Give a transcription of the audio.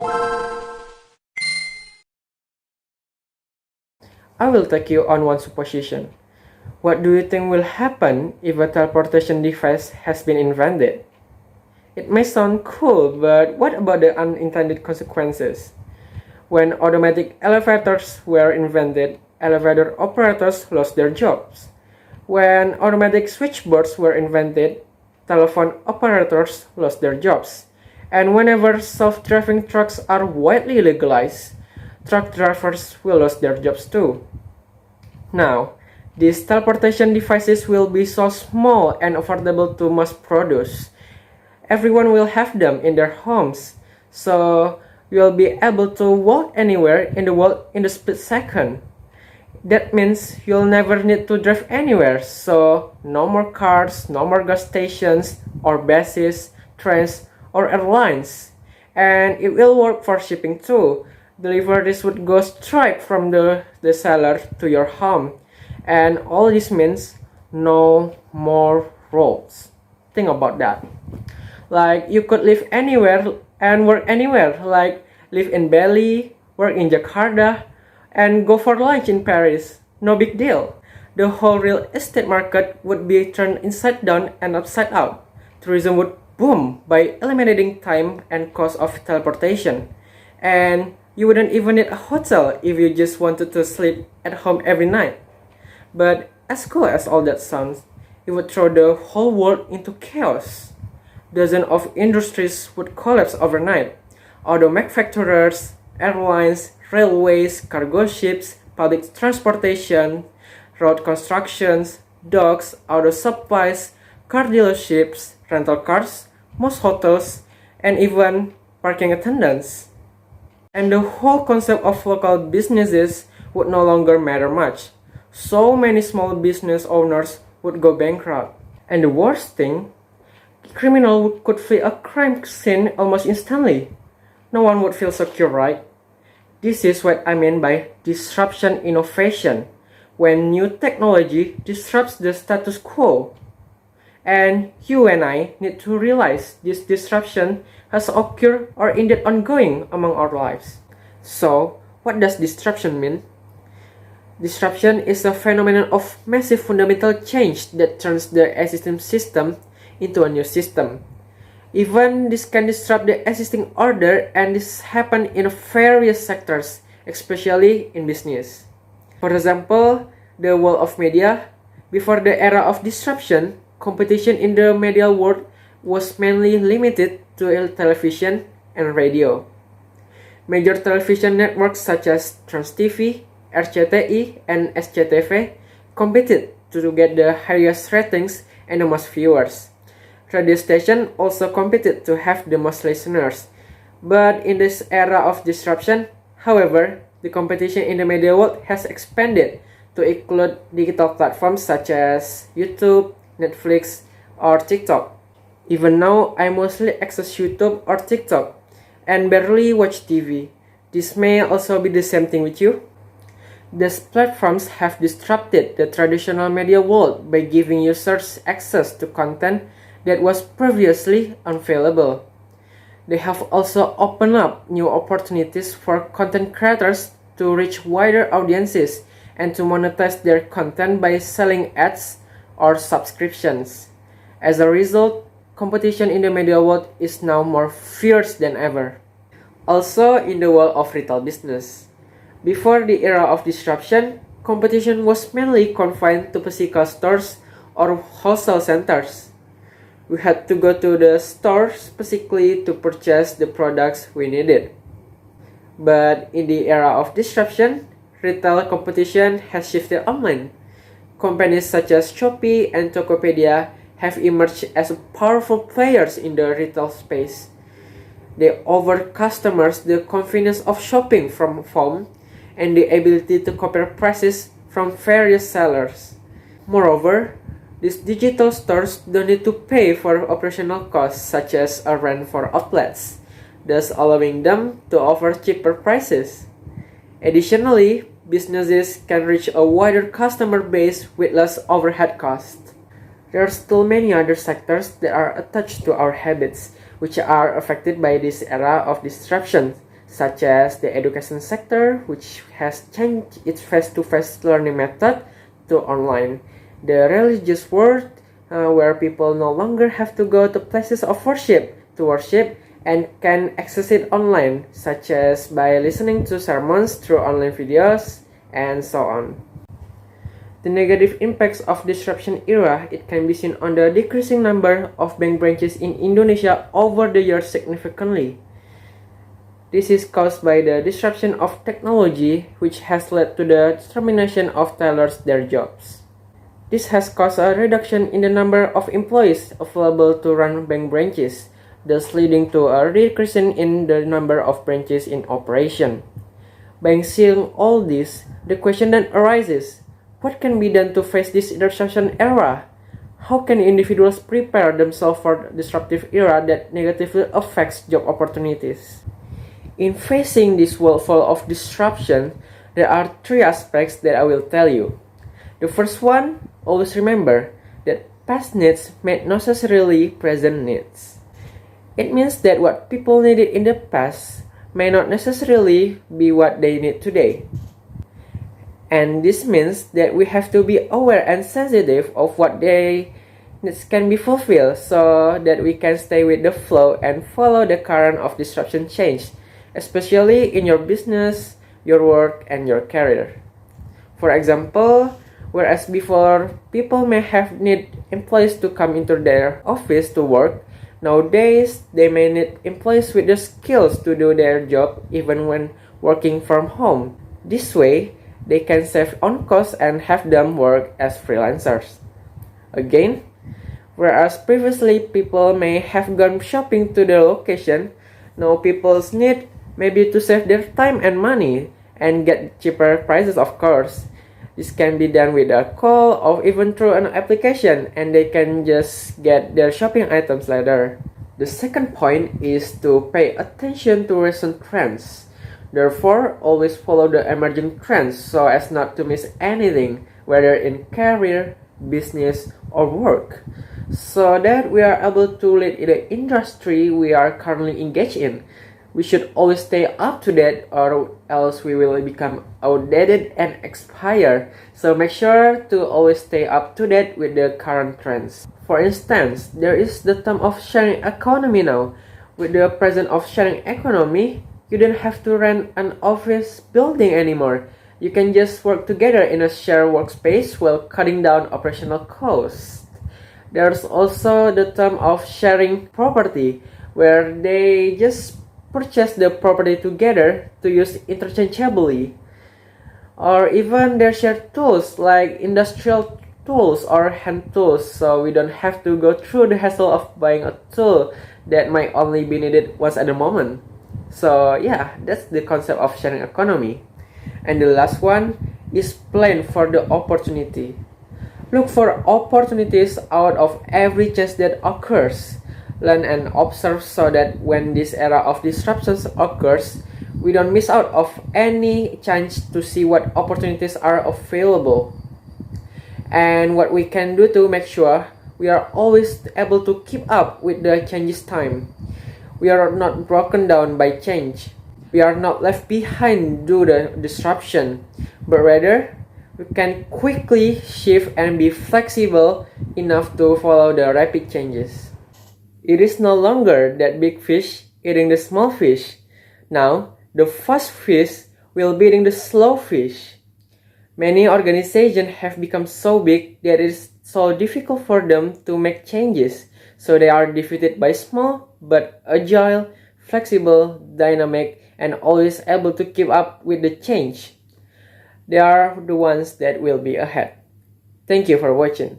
I will take you on one supposition. What do you think will happen if a teleportation device has been invented? It may sound cool, but what about the unintended consequences? When automatic elevators were invented, elevator operators lost their jobs. When automatic switchboards were invented, telephone operators lost their jobs. And whenever self-driving trucks are widely legalized, truck drivers will lose their jobs too. Now, these teleportation devices will be so small and affordable to mass produce. Everyone will have them in their homes, so you'll be able to walk anywhere in the world in a split second. That means you'll never need to drive anywhere, so no more cars, no more gas stations, or buses, trains, or airlines. And it will work for shipping too. Deliveries would go straight from the seller to your home. And all this means no more roads. Think about that. Like you could live anywhere and work anywhere, like live in Bali, work in Jakarta, and go for lunch in Paris. No big deal. The whole real estate market would be turned inside down and upside out. Tourism would boom by eliminating time and cost of teleportation. And you wouldn't even need a hotel if you just wanted to sleep at home every night. But as cool as all that sounds, it would throw the whole world into chaos. Dozens of industries would collapse overnight. Auto manufacturers, airlines, railways, cargo ships, public transportation, road constructions, docks, auto supplies, car dealerships, rental cars, most hotels, and even parking attendants. And the whole concept of local businesses would no longer matter much. So many small business owners would go bankrupt. And the worst thing, criminals could flee a crime scene almost instantly. No one would feel secure, right? This is what I mean by disruption innovation, when new technology disrupts the status quo. And you and I need to realize this disruption has occurred or indeed ongoing among our lives. So, what does disruption mean? Disruption is a phenomenon of massive fundamental change that turns the existing system into a new system. Even this can disrupt the existing order, and this happens in various sectors, especially in business. For example, the world of media. Before the era of disruption, competition in the media world was mainly limited to television and radio. Major television networks such as Trans TV, RCTI, and SCTV competed to get the highest ratings and the most viewers. Radio stations also competed to have the most listeners. But in this era of disruption, however, the competition in the media world has expanded to include digital platforms such as YouTube, Netflix, or TikTok. Even now, I mostly access YouTube or TikTok and barely watch TV. This may also be the same thing with you. These platforms have disrupted the traditional media world by giving users access to content that was previously unavailable. They have also opened up new opportunities for content creators to reach wider audiences and to monetize their content by selling ads or subscriptions. As a result, competition in the media world is now more fierce than ever. Also in the world of retail business. Before the era of disruption, competition was mainly confined to physical stores or wholesale centers. We had to go to the store specifically to purchase the products we needed. But in the era of disruption, retail competition has shifted online. Companies such as Shopee and Tokopedia have emerged as powerful players in the retail space. They offer customers the convenience of shopping from home and the ability to compare prices from various sellers. Moreover, these digital stores don't need to pay for operational costs such as a rent for outlets, thus allowing them to offer cheaper prices. Additionally, businesses can reach a wider customer base with less overhead costs. There are still many other sectors that are attached to our habits, which are affected by this era of disruption, such as the education sector, which has changed its face-to-face learning method to online, the religious world, where people no longer have to go to places of worship to worship and can access it online, such as by listening to sermons through online videos, and so on. The negative impacts of disruption era, it can be seen on the decreasing number of bank branches in Indonesia over the years significantly. This is caused by the disruption of technology, which has led to the termination of tailors their jobs. This has caused a reduction in the number of employees available to run bank branches, thus leading to a decrease in the number of branches in operation. By seeing all this, the question then arises, what can be done to face this disruption era? How can individuals prepare themselves for the disruptive era that negatively affects job opportunities? In facing this world full of disruption, there are three aspects that I will tell you. The first one, always remember that past needs may not necessarily present needs. It means that what people needed in the past may not necessarily be what they need today. And this means that we have to be aware and sensitive of what they needs can be fulfilled so that we can stay with the flow and follow the current of disruption change, especially in your business, your work, and your career. For example, whereas before people may have need employees to come into their office to work, nowadays they may need employees with the skills to do their job even when working from home. This way, they can save on costs and have them work as freelancers. Again, whereas previously people may have gone shopping to the location, now people's need may be to save their time and money and get cheaper prices, of course. This can be done with a call or even through an application, and they can just get their shopping items later. The second point is to pay attention to recent trends. Therefore, always follow the emerging trends so as not to miss anything, whether in career, business, or work, so that we are able to lead in the industry we are currently engaged in. We should always stay up to date or else we will become outdated and expire. So make sure to always stay up to date with the current trends. For instance, there is the term of sharing economy now. With the presence of sharing economy, you don't have to rent an office building anymore. You can just work together in a shared workspace while cutting down operational costs. There's also the term of sharing property, where they just purchase the property together to use interchangeably. Or even they share tools like industrial tools or hand tools, so we don't have to go through the hassle of buying a tool that might only be needed once at a moment. So yeah, that's the concept of sharing economy. And the last one is plan for the opportunity. Look for opportunities out of every chance that occurs. Learn and observe so that when this era of disruptions occurs, we don't miss out of any chance to see what opportunities are available. And what we can do to make sure we are always able to keep up with the changes time. We are not broken down by change. We are not left behind due to the disruption, but rather we can quickly shift and be flexible enough to follow the rapid changes. It is no longer that big fish eating the small fish. Now, the fast fish will be eating the slow fish. Many organizations have become so big that it is so difficult for them to make changes, so they are defeated by small but agile, flexible, dynamic, and always able to keep up with the change. They are the ones that will be ahead. Thank you for watching.